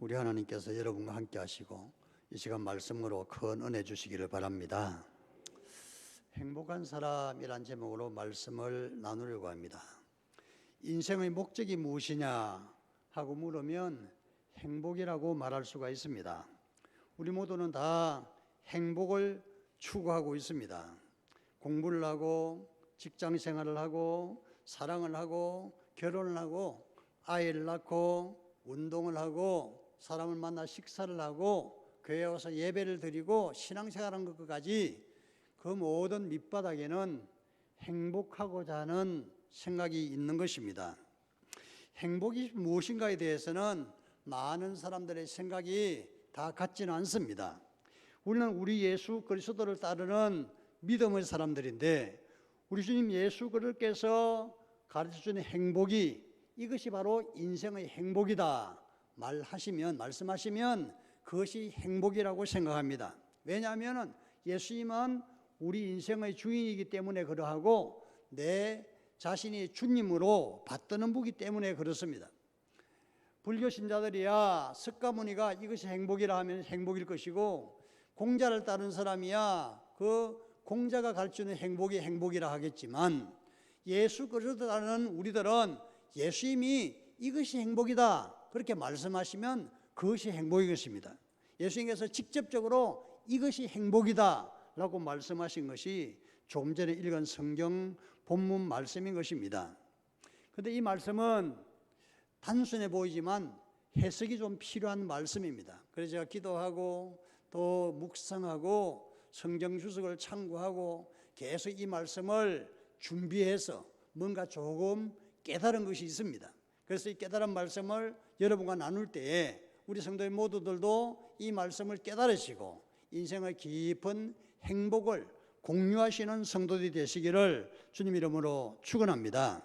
우리 하나님께서 여러분과 함께 하시고 이 시간 말씀으로 큰 은혜 주시기를 바랍니다. 행복한 사람이란 제목으로 말씀을 나누려고 합니다. 인생의 목적이 무엇이냐 하고 물으면 행복이라고 말할 수가 있습니다. 우리 모두는 다 행복을 추구하고 있습니다. 공부를 하고 직장 생활을 하고 사랑을 하고 결혼을 하고 아이를 낳고 운동을 하고 사람을 만나 식사를 하고 교회에 와서 예배를 드리고 신앙생활하는 것까지 그 모든 밑바닥에는 행복하고자 하는 생각이 있는 것입니다. 행복이 무엇인가에 대해서는 많은 사람들의 생각이 다 같지는 않습니다. 우리는 우리 예수 그리스도를 따르는 믿음의 사람들인데 우리 주님 예수 그리스도께서 가르쳐주는 행복이 이것이 바로 인생의 행복이다 말씀하시면 그것이 행복이라고 생각합니다. 왜냐하면 예수님은 우리 인생의 주인이기 때문에 그러하고 내 자신이 주님으로 받드는 분이기 때문에 그렇습니다. 불교 신자들이야 석가모니가 이것이 행복이라 하면 행복일 것이고 공자를 따른 사람이야 그 공자가 가르치는 행복이 행복이라 하겠지만 예수 그리스도를 따르는 우리들은 예수님이 이것이 행복이다 그렇게 말씀하시면 그것이 행복인 것입니다. 예수님께서 직접적으로 이것이 행복이다 라고 말씀하신 것이 조금 전에 읽은 성경 본문 말씀인 것입니다. 그런데 이 말씀은 단순해 보이지만 해석이 좀 필요한 말씀입니다. 그래서 제가 기도하고 또 묵상하고 성경 주석을 참고하고 계속 이 말씀을 준비해서 뭔가 조금 깨달은 것이 있습니다. 그래서 이 깨달은 말씀을 여러분과 나눌 때에 우리 성도의 모두들도 이 말씀을 깨달으시고 인생의 깊은 행복을 공유하시는 성도들이 되시기를 주님 이름으로 축원합니다.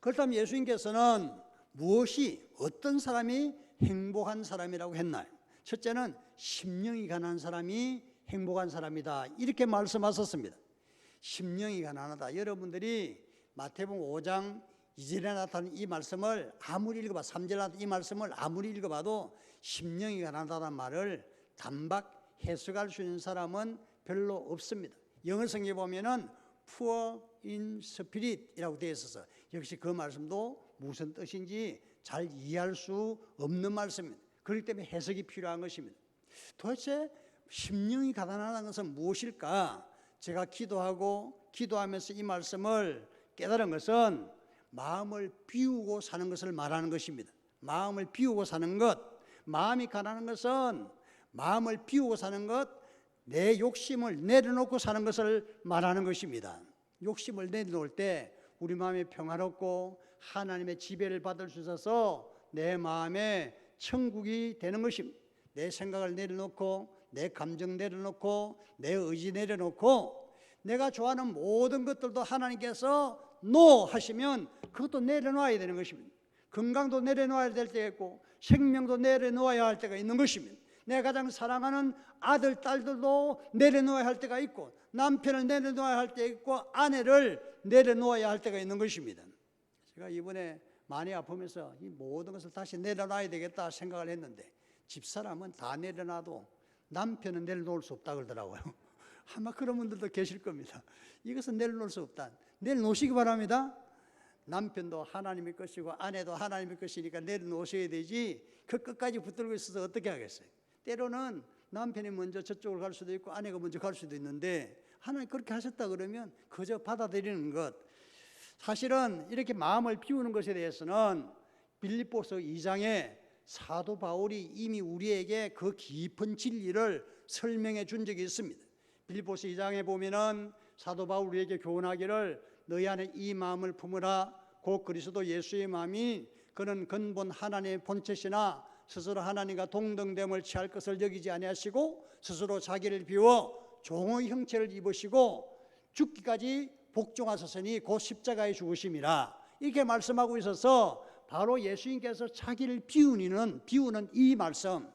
그렇다면 예수님께서는 무엇이 어떤 사람이 행복한 사람이라고 했나요? 첫째는 심령이 가난한 사람이 행복한 사람이다 이렇게 말씀하셨습니다. 심령이 가난하다. 여러분들이 마태복음 5장 2절에 나타난 이 말씀을 아무리 읽어봐 3절에 나타난 이 말씀을 아무리 읽어봐도 심령이 가난하다는 말을 단박 해석할 수 있는 사람은 별로 없습니다. 영어 성경에 보면은 poor in spirit이라고 되어 있어서 역시 그 말씀도 무슨 뜻인지 잘 이해할 수 없는 말씀입니다. 그렇기 때문에 해석이 필요한 것입니다. 도대체 심령이 가난하다는 것은 무엇일까? 제가 기도하면서 이 말씀을 깨달은 것은 마음을 비우고 사는 것을 말하는 것입니다. 마음을 비우고 사는 것, 마음이 가난한 것은 마음을 비우고 사는 것, 내 욕심을 내려놓고 사는 것을 말하는 것입니다. 욕심을 내려놓을 때 우리 마음이 평화롭고 하나님의 지배를 받을 수 있어서 내 마음에 천국이 되는 것입니다. 내 생각을 내려놓고 내 감정 내려놓고 내 의지 내려놓고 내가 좋아하는 모든 것들도 하나님께서 노 하시면 그것도 내려놓아야 되는 것입니다. 건강도 내려놓아야 될 때가 있고 생명도 내려놓아야 할 때가 있는 것입니다. 내가 가장 사랑하는 아들, 딸들도 내려놓아야 할 때가 있고 남편을 내려놓아야 할 때가 있고 아내를 내려놓아야 할 때가 있는 것입니다. 제가 이번에 많이 아프면서 이 모든 것을 다시 내려놔야 되겠다 생각을 했는데 집사람은 다 내려놔도 남편은 내려놓을 수 없다 그러더라고요. 아마 그런 분들도 계실 겁니다. 이것은 내려놓을 수 없다. 내려놓으시기 바랍니다. 남편도 하나님의 것이고 아내도 하나님의 것이니까 내려놓으셔야 되지 그 끝까지 붙들고 있어서 어떻게 하겠어요. 때로는 남편이 먼저 저쪽으로 갈 수도 있고 아내가 먼저 갈 수도 있는데 하나님 그렇게 하셨다 그러면 그저 받아들이는 것. 사실은 이렇게 마음을 비우는 것에 대해서는 빌립보서 2장에 사도 바울이 이미 우리에게 그 깊은 진리를 설명해 준 적이 있습니다. 빌립보서 2장에 보면은 사도 바울 우리에게 교훈하기를 너희 안에 이 마음을 품으라 곧 그리스도 예수의 마음이 그는 근본 하나님의 본체시나 스스로 하나님과 동등됨을 취할 것을 여기지 아니하시고 스스로 자기를 비워 종의 형체를 입으시고 죽기까지 복종하셨으니 곧 십자가에 죽으심이라 이렇게 말씀하고 있어서 바로 예수님께서 자기를 비우는 이 말씀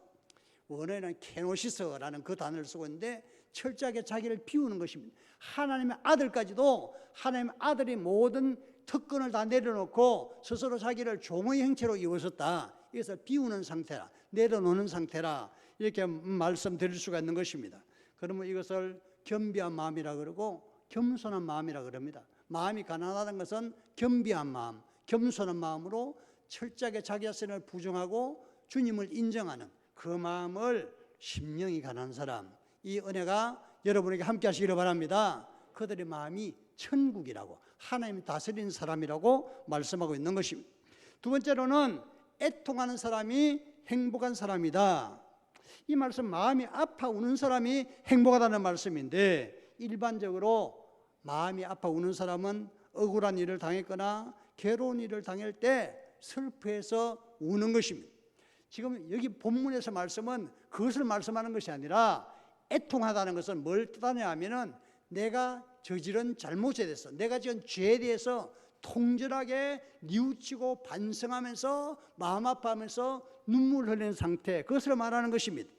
원어에는 케노시스라는 그 단어를 쓰고 있는데 철저하게 자기를 비우는 것입니다. 하나님의 아들까지도 하나님의 아들이 모든 특권을 다 내려놓고 스스로 자기를 종의 형체로 이어섰다. 이것을 비우는 상태라, 내려놓는 상태라, 이렇게 말씀드릴 수가 있는 것입니다. 그러면 이것을 겸비한 마음이라 그러고 겸손한 마음이라 그럽니다. 마음이 가난하다는 것은 겸비한 마음, 겸손한 마음으로 철저하게 자기 자신을 부정하고 주님을 인정하는 그 마음을, 심령이 가난한 사람, 이 은혜가 여러분에게 함께 하시기를 바랍니다. 그들의 마음이 천국이라고, 하나님이 다스리는 사람이라고 말씀하고 있는 것입니다. 두 번째로는 애통하는 사람이 행복한 사람이다. 이 말씀, 마음이 아파 우는 사람이 행복하다는 말씀인데, 일반적으로 마음이 아파 우는 사람은 억울한 일을 당했거나 괴로운 일을 당할 때 슬퍼해서 우는 것입니다. 지금 여기 본문에서 말씀은 그것을 말씀하는 것이 아니라, 애통하다는 것은 뭘 뜻하냐 하면은 내가 저지른 잘못에 대해서, 내가 지은 죄에 대해서 통절하게 뉘우치고 반성하면서 마음 아파하면서 눈물 흘리는 상태, 그것을 말하는 것입니다.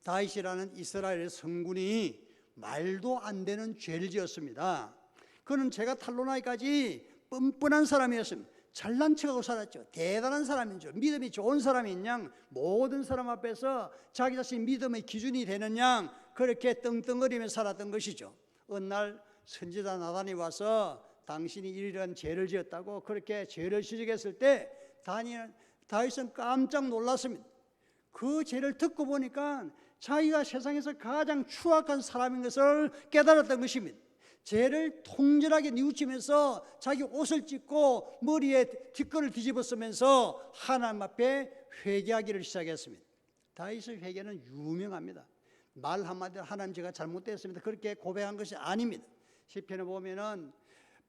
다윗이라는 이스라엘 성군이 말도 안 되는 죄를 지었습니다. 그는 죄가 탄로나기까지 뻔뻔한 사람이었습니다. 잘난 척하고 살았죠. 대단한 사람이죠. 믿음이 좋은 사람인 양, 모든 사람 앞에서 자기 자신 믿음의 기준이 되는 양, 그렇게 떵떵거리며 살았던 것이죠. 어느 날 선지자 나단이 와서 당신이 이런 죄를 지었다고 그렇게 죄를 지적했을 때 다윗은 깜짝 놀랐습니다. 그 죄를 듣고 보니까 자기가 세상에서 가장 추악한 사람인 것을 깨달았던 것입니다. 죄를 통절하게 뉘우치면서 자기 옷을 찢고 머리에 뒷걸을 뒤집어 쓰면서 하나님 앞에 회개하기를 시작했습니다. 다윗의 회개는 유명합니다. 말 한마디로 하나님 제가 잘못됐습니다, 그렇게 고백한 것이 아닙니다. 시편에 보면은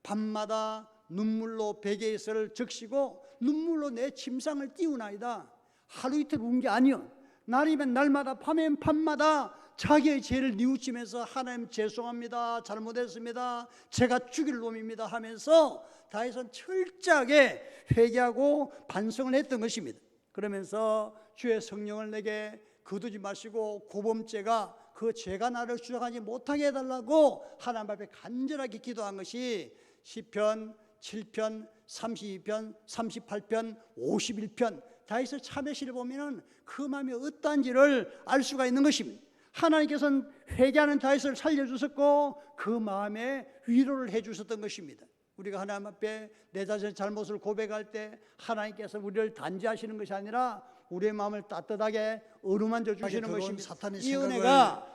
밤마다 눈물로 베개에서를 적시고 눈물로 내 침상을 띄우나이다. 하루 이틀 운 게 아니요, 날이면 날마다 밤이면 밤마다 자기의 죄를 뉘우치면서 하나님 죄송합니다, 잘못했습니다, 제가 죽일 놈입니다 하면서 다윗은 철저하게 회개하고 반성을 했던 것입니다. 그러면서 주의 성령을 내게 거두지 마시고 고범죄가 그 죄가 나를 주장하지 못하게 해달라고 하나님 앞에 간절하게 기도한 것이 시편 7편, 32편, 38편, 51편 다윗의 참회시를 보면 그 마음이 어떠한지를 알 수가 있는 것입니다. 하나님께서는 회개하는 다윗을 살려주셨고 그 마음에 위로를 해주셨던 것입니다. 우리가 하나님 앞에 내 자신의 잘못을 고백할 때 하나님께서 우리를 단죄하시는 것이 아니라 우리의 마음을 따뜻하게 어루만져 주시는 것입니다. 이 은혜가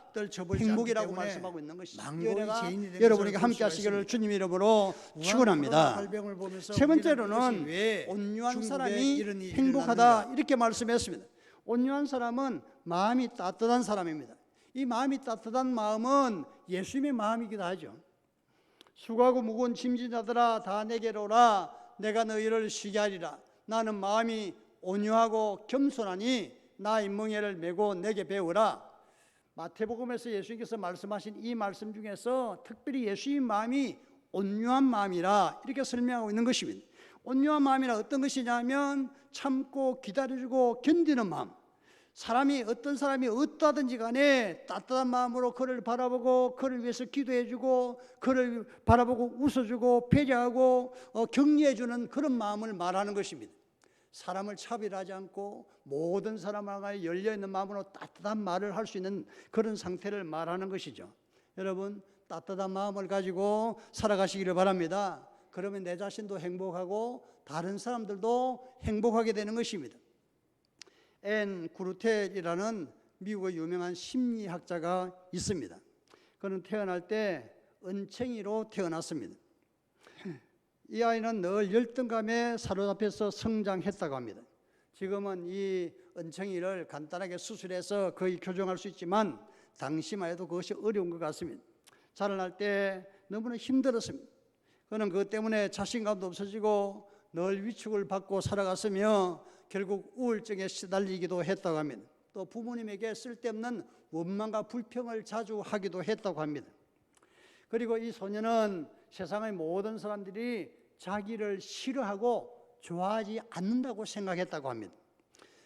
행복이라고 말씀하고 있는 것입니다. 이 은혜가 여러분에게 함께 하시기를 주님 이름으로 축원합니다. 세 번째로는 온유한 사람이 행복하다, 이렇게 말씀했습니다. 온유한 사람은 마음이 따뜻한 사람입니다. 이 마음이 따뜻한 마음은 예수님의 마음이기도 하죠. 수고하고 무거운 짐진 자들아 다 내게로 오라, 내가 너희를 쉬게 하리라. 나는 마음이 온유하고 겸손하니 나의 멍에를 메고 내게 배우라. 마태복음에서 예수님께서 말씀하신 이 말씀 중에서 특별히 예수님 마음이 온유한 마음이라 이렇게 설명하고 있는 것입니다. 온유한 마음이라 어떤 것이냐면 참고 기다려주고 견디는 마음. 사람이 어떤 사람이 어떠하든지 간에 따뜻한 마음으로 그를 바라보고 그를 위해서 기도해주고 그를 바라보고 웃어주고 배려하고 격려해주는 그런 마음을 말하는 것입니다. 사람을 차별하지 않고 모든 사람과 열려있는 마음으로 따뜻한 말을 할 수 있는 그런 상태를 말하는 것이죠. 여러분, 따뜻한 마음을 가지고 살아가시기를 바랍니다. 그러면 내 자신도 행복하고 다른 사람들도 행복하게 되는 것입니다. 앤 구르텔이라는 미국의 유명한 심리학자가 있습니다. 그는 태어날 때 은챙이로 태어났습니다. 이 아이는 늘 열등감에 사로잡혀서 성장했다고 합니다. 지금은 이 은챙이를 간단하게 수술해서 거의 교정할 수 있지만 당시만 해도 그것이 어려운 것 같습니다. 자라날 때 너무나 힘들었습니다. 그는 그것 때문에 자신감도 없어지고 늘 위축을 받고 살아갔으며 결국 우울증에 시달리기도 했다고 합니다. 또 부모님에게 쓸데없는 원망과 불평을 자주 하기도 했다고 합니다. 그리고 이 소년은 세상의 모든 사람들이 자기를 싫어하고 좋아하지 않는다고 생각했다고 합니다.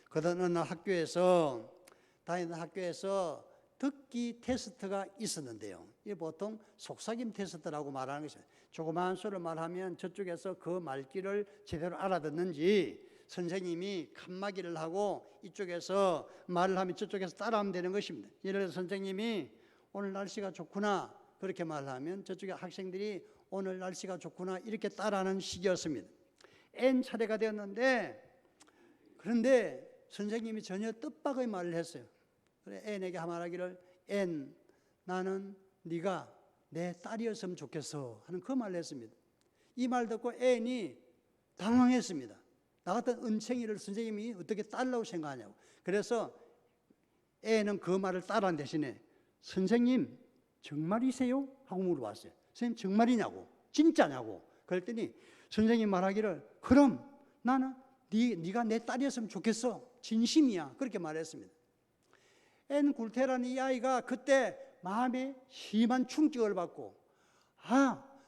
그러던 어느 학교에서 다니는 학교에서 듣기 테스트가 있었는데요. 이게 보통 속삭임 테스트라고 말하는 것이죠. 조그마한 소리를 말하면 저쪽에서 그 말귀를 제대로 알아듣는지 선생님이 칸막이를 하고 이쪽에서 말을 하면 저쪽에서 따라하면 되는 것입니다. 예를 들어서 선생님이 오늘 날씨가 좋구나 그렇게 말하면 저쪽에 학생들이 오늘 날씨가 좋구나 이렇게 따라하는 식이었습니다. N 차례가 되었는데 그런데 선생님이 전혀 뜻밖의 말을 했어요. 그래 N에게 말하기를 N 나는 네가 내 딸이었으면 좋겠어 하는 그 말을 했습니다. 이 말 듣고 N이 당황했습니다. 나 같은 은챙이를 선생님이 어떻게 딸라고 생각하냐고. 그래서 N은 그 말을 따라한 대신에 선생님 정말이세요? 하고 물어봤어요. 선생님 정말이냐고 진짜냐고. 그랬더니 선생님 말하기를 그럼 나는 네가 내 딸이었으면 좋겠어 진심이야 그렇게 말했습니다. N 굴테라는 이 아이가 그때 마음에 심한 충격을 받고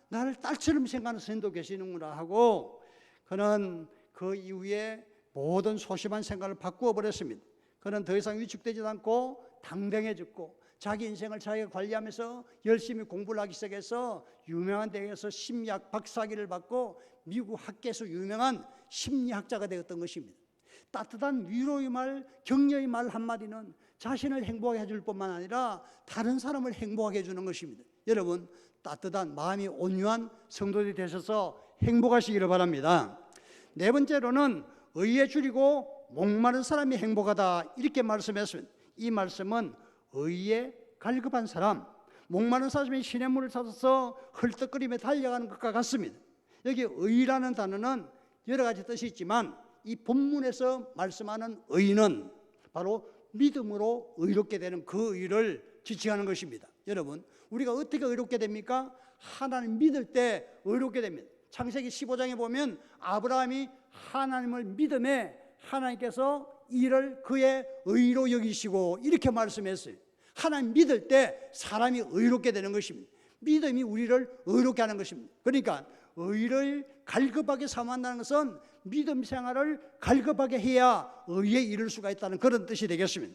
나를 딸처럼 생각하는 선생님도 계시는구나 하고 그는 그 이후에 모든 소심한 생각을 바꾸어 버렸습니다. 그는 더 이상 위축되지 않고 당당해졌고 자기 인생을 자기가 관리하면서 열심히 공부를 하기 시작해서 유명한 대학에서 심리학 박사학위를 받고 미국 학계에서 유명한 심리학자가 되었던 것입니다. 따뜻한 위로의 말, 격려의 말 한마디는 자신을 행복하게 해줄 뿐만 아니라 다른 사람을 행복하게 해주는 것입니다. 여러분 따뜻한 마음이 온유한 성도들이 되셔서 행복하시기를 바랍니다. 네 번째로는 의에 줄이고 목마른 사람이 행복하다 이렇게 말씀했습니다. 이 말씀은 의에 갈급한 사람, 목마른 사람이 시냇물을 찾아서 헐떡거리며 달려가는 것과 같습니다. 여기 의라는 단어는 여러 가지 뜻이 있지만 이 본문에서 말씀하는 의는 바로 믿음으로 의롭게 되는 그 의를 지칭하는 것입니다. 여러분 우리가 어떻게 의롭게 됩니까? 하나님 믿을 때 의롭게 됩니다. 창세기 15장에 보면 아브라함이 하나님을 믿음에 하나님께서 이를 그의 의로 여기시고 이렇게 말씀했어요. 하나님 믿을 때 사람이 의롭게 되는 것입니다. 믿음이 우리를 의롭게 하는 것입니다. 그러니까 의를 갈급하게 삼한다는 것은 믿음 생활을 갈급하게 해야 의에 이를 수가 있다는 그런 뜻이 되겠습니다.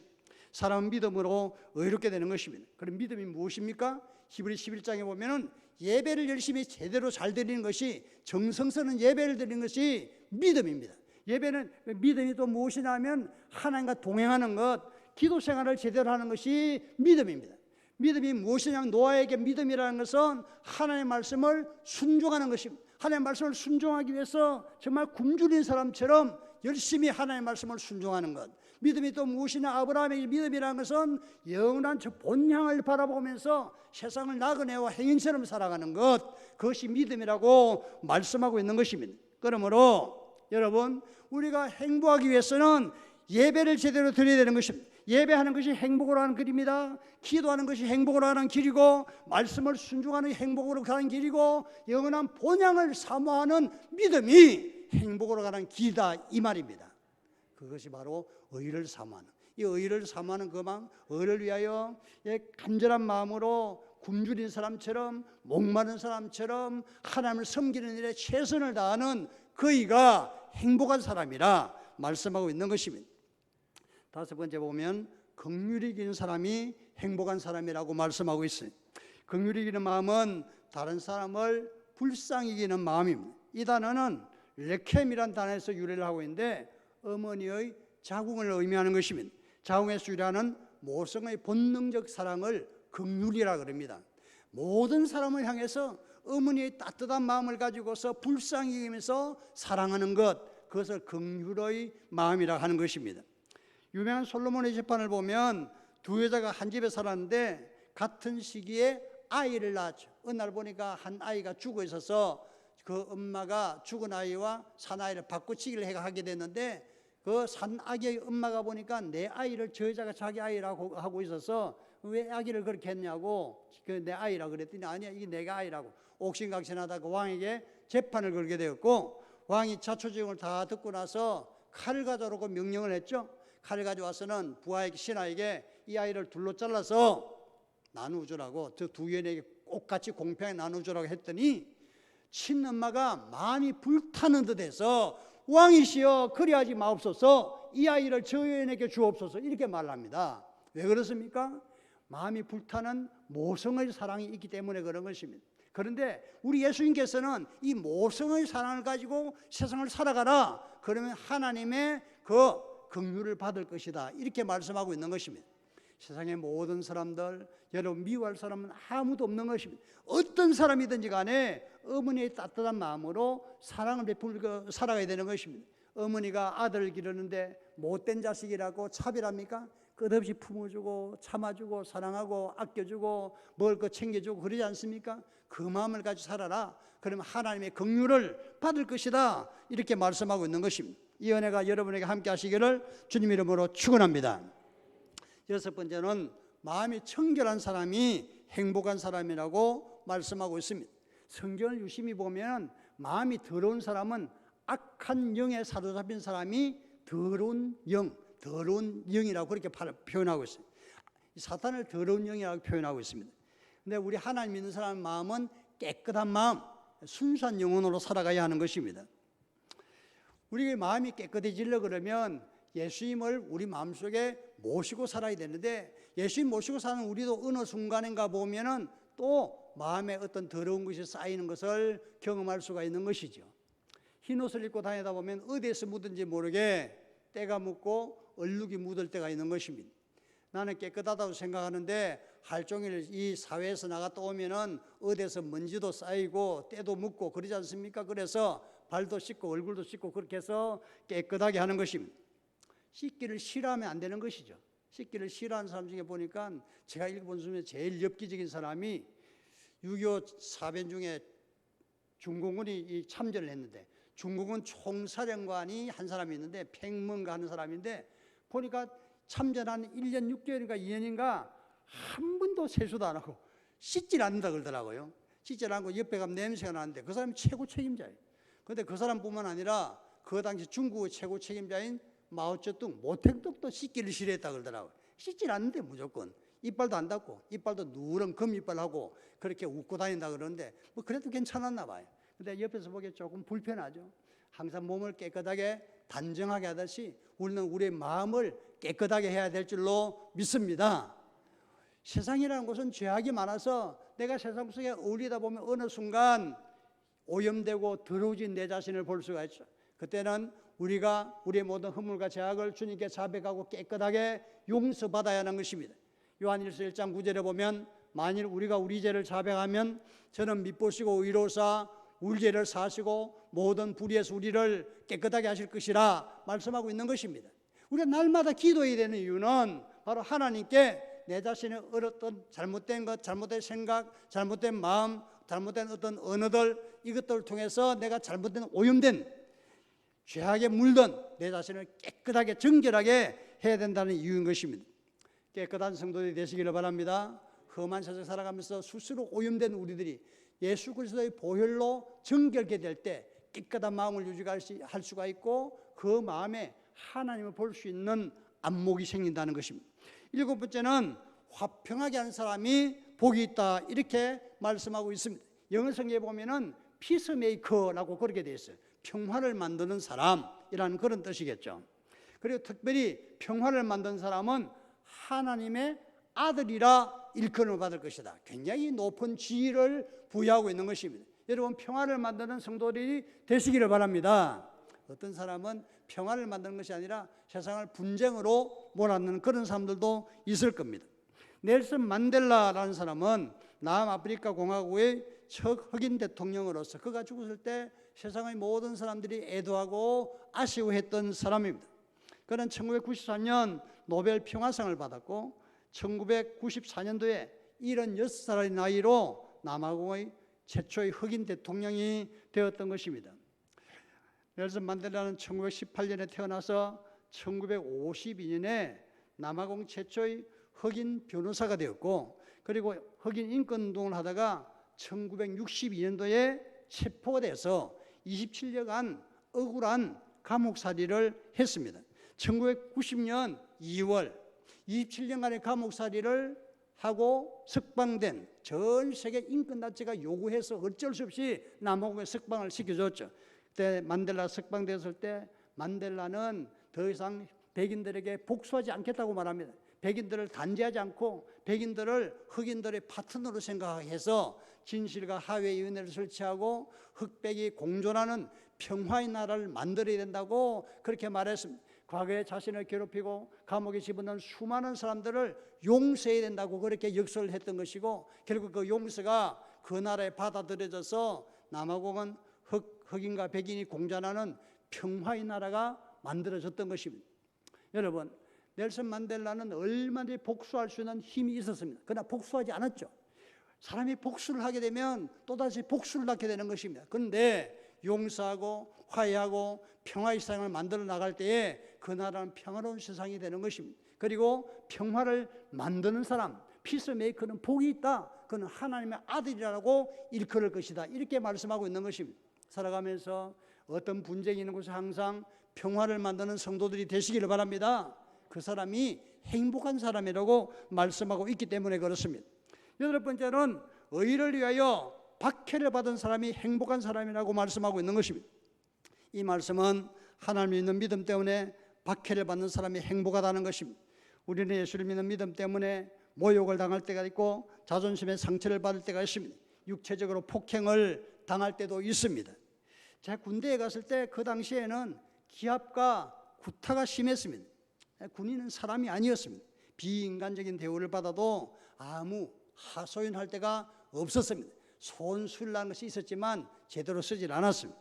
사람은 믿음으로 의롭게 되는 것입니다. 그럼 믿음이 무엇입니까? 히브리 11장에 보면은 예배를 열심히 제대로 잘 드리는 것이 정성스러운 예배를 드리는 것이 믿음입니다. 예배는 믿음이 또 무엇이냐면 하나님과 동행하는 것, 기도 생활을 제대로 하는 것이 믿음입니다. 믿음이 무엇이냐면 노아에게 믿음이라는 것은 하나님의 말씀을 순종하는 것입니다. 하나님의 말씀을 순종하기 위해서 정말 굶주린 사람처럼 열심히 하나님의 말씀을 순종하는 것. 믿음이 또 무엇이냐? 아브라함의 믿음이라는 것은 영원한 저 본향을 바라보면서 세상을 나그네와 행인처럼 살아가는 것, 그것이 믿음이라고 말씀하고 있는 것입니다. 그러므로 여러분 우리가 행복하기 위해서는 예배를 제대로 드려야 되는 것입니다. 예배하는 것이 행복으로 하는 길입니다. 기도하는 것이 행복으로 하는 길이고 말씀을 순종하는 행복으로 가는 길이고 영원한 본향을 사모하는 믿음이 행복으로 가는 길이다 이 말입니다. 그것이 바로 의를 사모하는, 이 의를 사모하는 그 마음, 의를 위하여 간절한 마음으로 굶주린 사람처럼 목마른 사람처럼 하나님을 섬기는 일에 최선을 다하는 그 의가 행복한 사람이라 말씀하고 있는 것입니다. 다섯 번째 보면 긍휼히 여기는 사람이 행복한 사람이라고 말씀하고 있어요. 긍휼히 여기는 마음은 다른 사람을 불쌍히 여기는 마음입니다. 이 단어는 레켐이라는 단어에서 유래를 하고 있는데 어머니의 자궁을 의미하는 것입니다. 자궁에서 유래하는 모성의 본능적 사랑을 긍휼이라 그럽니다. 모든 사람을 향해서 어머니의 따뜻한 마음을 가지고서 불쌍히 여기면서 사랑하는 것, 그것을 긍휼의 마음이라 하는 것입니다. 유명한 솔로몬의 재판을 보면 두 여자가 한 집에 살았는데 같은 시기에 아이를 낳았죠. 어느 날 보니까 한 아이가 죽어 있어서 그 엄마가 죽은 아이와 산 아이를 바꾸치기를 하게 됐는데 그 산 아기의 엄마가 보니까 내 아이를 저 여자가 자기 아이라고 하고 있어서 왜 아기를 그렇게 했냐고 내 아이라고 그랬더니 아니야 이게 내가 아이라고 옥신각신하다가 왕에게 재판을 걸게 되었고 왕이 자초지종을 다 듣고 나서 칼을 가져오라고 명령을 했죠. 칼을 가져와서는 부하에게 신하에게 이 아이를 둘로 잘라서 나누어주라고 저 두 여인에게 똑같이 공평하게 나누어주라고 했더니 친엄마가 마음이 불타는 듯해서 왕이시여 그리하지 마옵소서 이 아이를 저 여인에게 주옵소서 이렇게 말합니다. 왜 그렇습니까? 마음이 불타는 모성의 사랑이 있기 때문에 그런 것입니다. 그런데 우리 예수님께서는 이 모성의 사랑을 가지고 세상을 살아가라, 그러면 하나님의 그 긍휼을 받을 것이다, 이렇게 말씀하고 있는 것입니다. 세상의 모든 사람들, 여러분 미워할 사람은 아무도 없는 것입니다. 어떤 사람이든지 간에 어머니의 따뜻한 마음으로 사랑을 베풀고 살아가야 되는 것입니다. 어머니가 아들을 기르는데 못된 자식이라고 차별합니까? 끝없이 품어주고 참아주고 사랑하고 아껴주고 먹을 거 챙겨주고 그러지 않습니까? 그 마음을 가지고 살아라, 그러면 하나님의 긍휼을 받을 것이다, 이렇게 말씀하고 있는 것입니다. 이 은혜가 여러분에게 함께 하시기를 주님 이름으로 축원합니다. 여섯 번째는 마음이 청결한 사람이 행복한 사람이라고 말씀하고 있습니다. 성경을 유심히 보면 마음이 더러운 사람은 악한 영에 사로잡힌 사람이 더러운 영이라고 그렇게 표현하고 있어요. 사탄을 더러운 영이라고 표현하고 있습니다. 근데 우리 하나님 믿는 사람의 마음은 깨끗한 마음, 순수한 영혼으로 살아가야 하는 것입니다. 우리의 마음이 깨끗해지려 그러면 예수님을 우리 마음속에 모시고 살아야 되는데, 예수님 모시고 사는 우리도 어느 순간인가 보면은 또 마음에 어떤 더러운 것이 쌓이는 것을 경험할 수가 있는 것이죠. 흰 옷을 입고 다니다 보면 어디에서 묻은지 모르게 때가 묻고 얼룩이 묻을 때가 있는 것입니다. 나는 깨끗하다고 생각하는데 하루 종일 이 사회에서 나갔다 오면은 어디에서 먼지도 쌓이고 때도 묻고 그러지 않습니까? 그래서 발도 씻고 얼굴도 씻고 그렇게 해서 깨끗하게 하는 것입니다. 씻기를 싫어하면 안 되는 것이죠. 씻기를 싫어하는 사람 중에 보니까 제가 읽어본 중에 제일 엽기적인 사람이 6.25 사변 중에 중공군이 참전을 했는데, 중공군 총사령관이 한 사람이 있는데 팽문가 하는 사람인데, 보니까 참전한 1년 6개월인가 2년인가 한 번도 세수도 안 하고 씻질 않는다 그러더라고요. 씻질 않고 옆에 가면 냄새가 나는데 그 사람이 최고 책임자예요. 그런데 그 사람뿐만 아니라 그 당시 중국의 최고 책임자인 마오쩌둥, 모택덕도 씻기를 싫어했다 그러더라고요. 씻질 않는데 무조건 이빨도 안 닦고 이빨도 누런 금이빨하고 그렇게 웃고 다닌다 그러는데 뭐 그래도 괜찮았나 봐요. 근데 옆에서 보기에 조금 불편하죠. 항상 몸을 깨끗하게 단정하게 하듯이 우리는 우리의 마음을 깨끗하게 해야 될 줄로 믿습니다. 세상이라는 것은 죄악이 많아서 내가 세상 속에 어울리다 보면 어느 순간 오염되고 더러워진 내 자신을 볼 수가 있죠. 그때는 우리가 우리의 모든 허물과 죄악을 주님께 자백하고 깨끗하게 용서받아야 하는 것입니다. 요한일서 1장 9절에 보면 만일 우리가 우리 죄를 자백하면 저는 미쁘시고 의로우사 우리 죄를 사하시고 모든 불의에서 우리를 깨끗하게 하실 것이라 말씀하고 있는 것입니다. 우리가 날마다 기도해야 되는 이유는 바로 하나님께 내 자신의 어떤 잘못된 것, 잘못된 생각, 잘못된 마음, 잘못된 어떤 언어들, 이것들을 통해서 내가 잘못된 오염된 죄악에 물든 내 자신을 깨끗하게 정결하게 해야 된다는 이유인 것입니다. 깨끗한 성도들이 되시기를 바랍니다. 험한 세상 살아가면서 스스로 오염된 우리들이 예수 그리스도의 보혈로 정결게 될 때 깨끗한 마음을 유지할 수가 있고 그 마음에 하나님을 볼 수 있는 안목이 생긴다는 것입니다. 일곱 번째는 화평하게 하는 사람이 복이 있다, 이렇게 말씀하고 있습니다. 영어 성경에 보면은 피스메이커라고 그렇게 되어 있어요. 평화를 만드는 사람이라는 그런 뜻이겠죠. 그리고 특별히 평화를 만드는 사람은 하나님의 아들이라 일컬음을 받을 것이다. 굉장히 높은 지위를 부여하고 있는 것입니다. 여러분, 평화를 만드는 성도들이 되시기를 바랍니다. 어떤 사람은 평화를 만드는 것이 아니라 세상을 분쟁으로 몰아넣는 그런 사람들도 있을 겁니다. 넬슨 만델라라는 사람은 남아프리카 공화국의 첫 흑인 대통령으로서 그가 죽었을 때 세상의 모든 사람들이 애도하고 아쉬워했던 사람입니다. 그는 1994년 노벨 평화상을 받았고 1994년도에 76살의 나이로 남아공의 최초의 흑인 대통령이 되었던 것입니다. 넬슨 만델라는 1918년에 태어나서 1952년에 남아공 최초의 흑인 변호사가 되었고, 그리고 흑인 인권운동을 하다가 1962년도에 체포가 돼서 27년간 억울한 감옥살이를 했습니다. 1990년 2월 27년간의 감옥살이를 하고 석방된, 전 세계 인권단체가 요구해서 어쩔 수 없이 남아공에 석방을 시켜줬죠. 그때 만델라 석방됐을 때 만델라는 더 이상 백인들에게 복수하지 않겠다고 말합니다. 백인들을 단죄하지 않고 백인들을 흑인들의 파트너로 생각해서 진실과 화해의 은혜를 설치하고 흑백이 공존하는 평화의 나라를 만들어야 된다고 그렇게 말했습니다. 과거에 자신을 괴롭히고 감옥에 집어넣은 수많은 사람들을 용서해야 된다고 그렇게 역설을 했던 것이고, 결국 그 용서가 그 나라에 받아들여져서 남아공은 흑인과 백인이 공존하는 평화의 나라가 만들어졌던 것입니다. 여러분, 넬슨 만델라는 얼마든지 복수할 수 있는 힘이 있었습니다. 그러나 복수하지 않았죠. 사람이 복수를 하게 되면 또다시 복수를 하게 되는 것입니다. 그런데 용서하고 화해하고 평화의 세상을 만들어 나갈 때에 그 나라는 평화로운 세상이 되는 것입니다. 그리고 평화를 만드는 사람, 피스메이커는 복이 있다. 그는 하나님의 아들이라고 일컬을 것이다. 이렇게 말씀하고 있는 것입니다. 살아가면서 어떤 분쟁이 있는 곳에 항상 평화를 만드는 성도들이 되시기를 바랍니다. 그 사람이 행복한 사람이라고 말씀하고 있기 때문에 그렇습니다. 여덟 번째는 의를 위하여 박해를 받은 사람이 행복한 사람이라고 말씀하고 있는 것입니다. 이 말씀은 하나님을 믿는 믿음 때문에 박해를 받는 사람이 행복하다는 것입니다. 우리는 예수를 믿는 믿음 때문에 모욕을 당할 때가 있고 자존심의 상처를 받을 때가 있습니다. 육체적으로 폭행을 당할 때도 있습니다. 제가 군대에 갔을 때 그 당시에는 기압과 구타가 심했습니다. 군인은 사람이 아니었습니다. 비인간적인 대우를 받아도 아무 하소연할 데가 없었습니다. 손술라는 것이 있었지만 제대로 쓰질 않았습니다.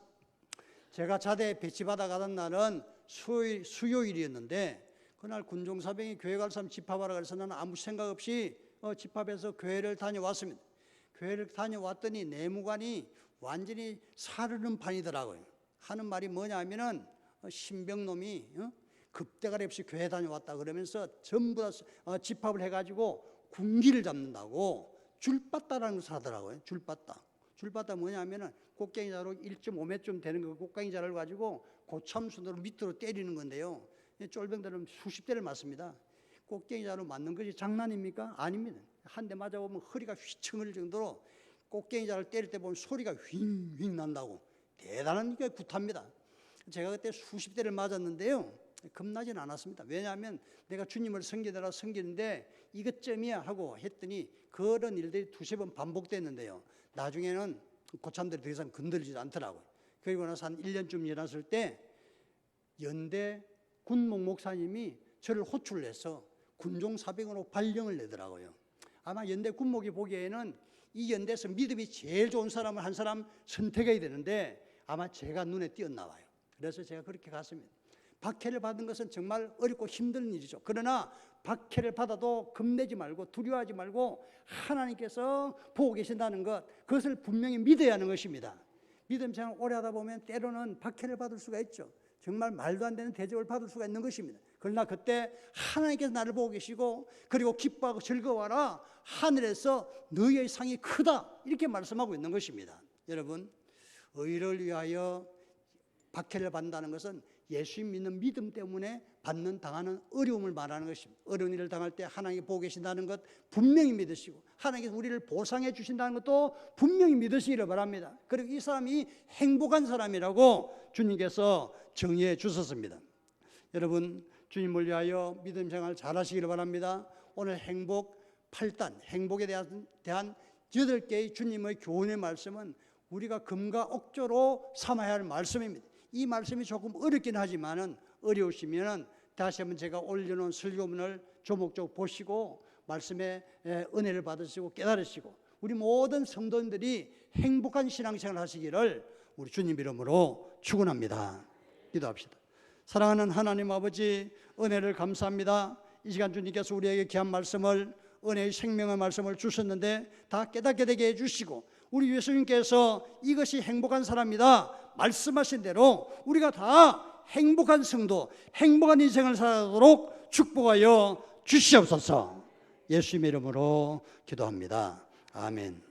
제가 자대에 배치받아 가던 날은 수요일이었는데 그날 군종사병이 교회 갈 사람 집합하라 그래서 나는 아무 생각 없이 집합해서 교회를 다녀왔습니다. 교회를 다녀왔더니 내무관이 완전히 사르는 판이더라고요. 하는 말이 뭐냐 하면은 신병놈이 급대가리 없이 교회 다녀왔다 그러면서 전부 다 집합을 해가지고 군기를 잡는다고 줄바따라는 것을 하더라고요. 줄바따 뭐냐 하면은 곡괭이자로 1.5m쯤 되는 그 곡괭이자를 가지고 고참순으로 밑으로 때리는 건데요. 쫄병들은 수십 대를 맞습니다. 곡괭이자로 맞는 것이 장난입니까? 아닙니다. 한 대 맞아보면 허리가 휘청할 정도로 곡괭이자를 때릴 때 보면 소리가 윙윙 난다고 대단한 게 구타입니다. 제가 그때 수십 대를 맞았는데요. 겁나진 않았습니다. 왜냐하면 내가 주님을 섬기느라 섬기는데 이것쯤이야 하고 했더니 그런 일들이 두세 번 반복됐는데요. 나중에는 고참들이 더 이상 건들지 않더라고요. 그리고 나서 한 1년쯤 지났을 때 연대 군목 목사님이 저를 호출을 해서 군종사병으로 발령을 내더라고요. 아마 연대 군목이 보기에는 이 연대에서 믿음이 제일 좋은 사람을 한 사람 선택해야 되는데 아마 제가 눈에 띄었나 봐요. 그래서 제가 그렇게 갔습니다. 박해를 받은 것은 정말 어렵고 힘든 일이죠. 그러나 박해를 받아도 겁내지 말고 두려워하지 말고 하나님께서 보고 계신다는 것, 그것을 분명히 믿어야 하는 것입니다. 믿음 생활 오래 하다 보면 때로는 박해를 받을 수가 있죠. 정말 말도 안 되는 대접을 받을 수가 있는 것입니다. 그러나 그때 하나님께서 나를 보고 계시고 그리고 기뻐하고 즐거워하라, 하늘에서 너희의 상이 크다, 이렇게 말씀하고 있는 것입니다. 여러분, 의를 위하여 박해를 받는다는 것은 예수 믿는 믿음 때문에 당하는 어려움을 말하는 것입니다. 어려운 일을 당할 때 하나님이 보고 계신다는 것 분명히 믿으시고 하나님께서 우리를 보상해 주신다는 것도 분명히 믿으시기를 바랍니다. 그리고 이 사람이 행복한 사람이라고 주님께서 정의해 주셨습니다. 여러분, 주님을 위하여 믿음 생활 잘 하시기를 바랍니다. 오늘 행복 8단, 행복에 대한 8개의 주님의 교훈의 말씀은 우리가 금과 억조로 삼아야 할 말씀입니다. 이 말씀이 조금 어렵긴 하지만은 어려우시면은 다시 한번 제가 올려놓은 설교문을 조목조목 보시고 말씀의 은혜를 받으시고 깨달으시고 우리 모든 성도님들이 행복한 신앙생활 하시기를 우리 주님 이름으로 축원합니다. 기도합시다. 사랑하는 하나님 아버지, 은혜를 감사합니다. 이 시간 주님께서 우리에게 귀한 말씀을, 은혜의 생명의 말씀을 주셨는데 다 깨닫게 되게 해주시고 우리 예수님께서 이것이 행복한 사람이다 말씀하신 대로 우리가 다 행복한 성도, 행복한 인생을 살아가도록 축복하여 주시옵소서. 예수님의 이름으로 기도합니다. 아멘.